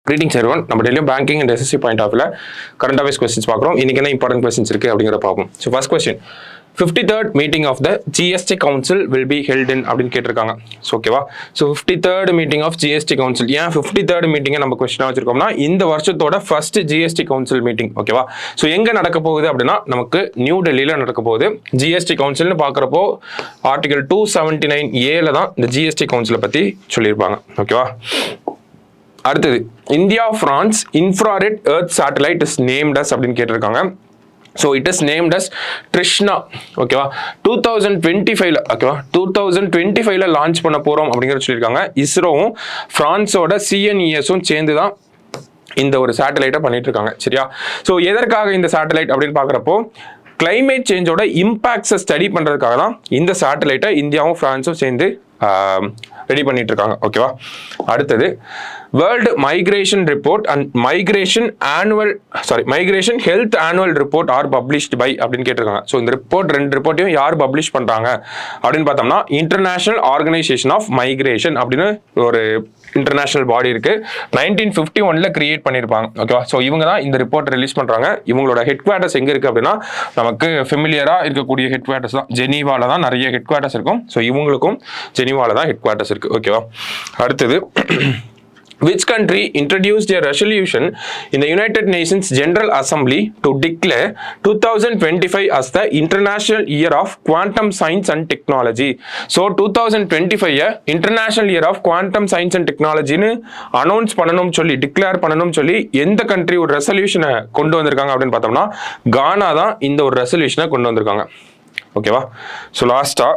Greetings everyone. நம்ம டெய்லியும் banking and SSC point of வியூல கரண்ட் அஃபேர்ஸ் கொஸ்டின்ஸ் பார்க்குறோம். இன்னைக்கு என்ன இம்பார்ட்டன்ட் கொஸ்டின்ஸ் இருக்கு அப்படிங்கிற பார்ப்போம். So first question 53rd meeting of the GST council will be held in அப்படின்னு கேட்டிருக்காங்க. ஸோ ஓகேவா. So 53rd meeting of GST council ஏன் 53rd மீட்டிங்கை நம்ம கொஸ்டினாக வச்சிருக்கோம்னா இந்த வருஷத்தோட ஃபர்ஸ்ட் ஜிஎஸ்டி கவுன்சில் மீட்டிங். ஓகேவா. ஸோ எங்கே நடக்க போகுது அப்படின்னா நமக்கு நியூ டெல்லியில் நடக்க போகுது. ஜிஎஸ்டி கவுன்சில்னு பார்க்குறப்போ ஆர்டிகல் 279A தான் இந்த ஜிஎஸ்டி கவுன்சிலை பற்றி சொல்லியிருப்பாங்க. ஓகேவா. அடுத்தது India France infrared earth satellite is named as அப்படின்னு கேட்டிருக்காங்க. So it is named as Trishna. ஓகேவா. 2025 ஓகேவா 2025 லான்ச் பண்ண போகிறோம் அப்படிங்கிறத சொல்லியிருக்காங்க. இஸ்ரோவும் ஃப்ரான்ஸோட சிஎன்இஎஸும் சேர்ந்து தான் இந்த ஒரு சேட்டலைட்டை பண்ணிட்டு இருக்காங்க. சரியா. ஸோ எதற்காக இந்த சேட்டலைட் அப்படின்னு பார்க்குறப்போ கிளைமேட் சேஞ்சோட இம்பாக்ட்ஸை ஸ்டடி பண்ணுறதுக்காக தான் இந்த சேட்டலைட்டை இந்தியாவும் ஃப்ரான்ஸும் சேர்ந்து ரெடி பண்ணிட்டு இருக்காங்க. ஓகேவா. அடுத்தது world migration report and migration health annual report are published by அப்படின்னு கேட்டிருக்காங்க. ஸோ இந்த ரெண்டு ரிப்போர்ட்டையும் யார் பப்ளிஷ் பண்றாங்க அப்படின்னு பார்த்தோம்னா இன்டர்நேஷனல் ஆர்கனைசேஷன் ஆஃப் மைக்ரேஷன் அப்படின்னு ஒரு இன்டர்நேஷனல் பாடி இருக்கு. 1951 கிரியேட் பண்ணியிருப்பாங்க. ஓகேவா. ஸோ இவங்க தான் இந்த ரிப்போர்ட் ரிலீஸ் பண்றாங்க. இவங்களோட ஹெட் குவார்ட்டர்ஸ் எங்க இருக்கு அப்படின்னா நமக்கு ஃபெமிலியரா இருக்கக்கூடிய ஹெட் குவார்ட்டர்ஸ் தான் ஜெனீவால தான் நிறைய ஹெட் குவார்ட்டர்ஸ் இருக்கும். ஸோ இவங்களுக்கும் ஜெனீவால தான் ஹெட் குவார்ட்டர்ஸ் இருக்கு. ஓகேவா. அடுத்தது which country introduced a resolution in the United Nations General Assembly to declare 2025 as the International Year of Quantum Science and Technology. So 2025 International Year of Quantum Science and Technology னு announce பண்ணணும் சொல்லி declare பண்ணணும் சொல்லி எந்த country ஒரு ரெசல்யூஷனை கொண்டு வந்திருக்காங்க அப்படின்னு பார்த்தோம்னா கானா தான் இந்த ஒரு ரெசல்யூஷனை கொண்டு வந்திருக்காங்க. ஓகேவா. ஸோ லாஸ்டா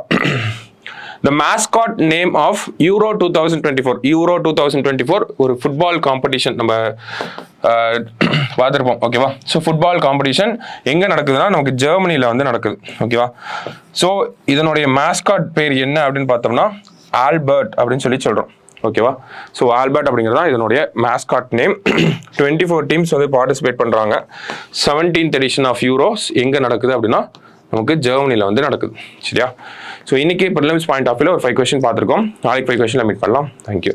The mascot name of Euro 2024 ஒரு ஃபுட்பால் காம்படிஷன் நம்ம பார்த்துருப்போம். ஓகேவா. ஸோ ஃபுட்பால் காம்படிஷன் எங்கே நடக்குதுன்னா நமக்கு ஜெர்மனியில் வந்து நடக்குது. ஓகேவா. ஸோ இதனுடைய மேஸ்காட் பேர் என்ன அப்படின்னு பார்த்தோம்னா ஆல்பர்ட் அப்படின்னு சொல்லி சொல்கிறோம். ஓகேவா. ஸோ ஆல்பர்ட் அப்படிங்கிறது தான் இதனுடைய மேஸ்காட் நேம். 24 டீம்ஸ் வந்து பார்ட்டிசிபேட் பண்ணுறாங்க. 17th எடிஷன் ஆஃப் யூரோஸ் எங்கே நடக்குது அப்படின்னா நமக்கு ஜெர்மனியில் வந்து நடக்குது. சரியா. ஸோ இன்னைக்கு ப்ரிலிம்ஸ் பாயிண்ட் ஆஃப் வியூல ஒரு 5 கொஸ்டின் பார்த்துருக்கோம். நாளைக்கு 5 கொஸ்டின்ல மீட் பண்ணலாம். தேங்க்யூ.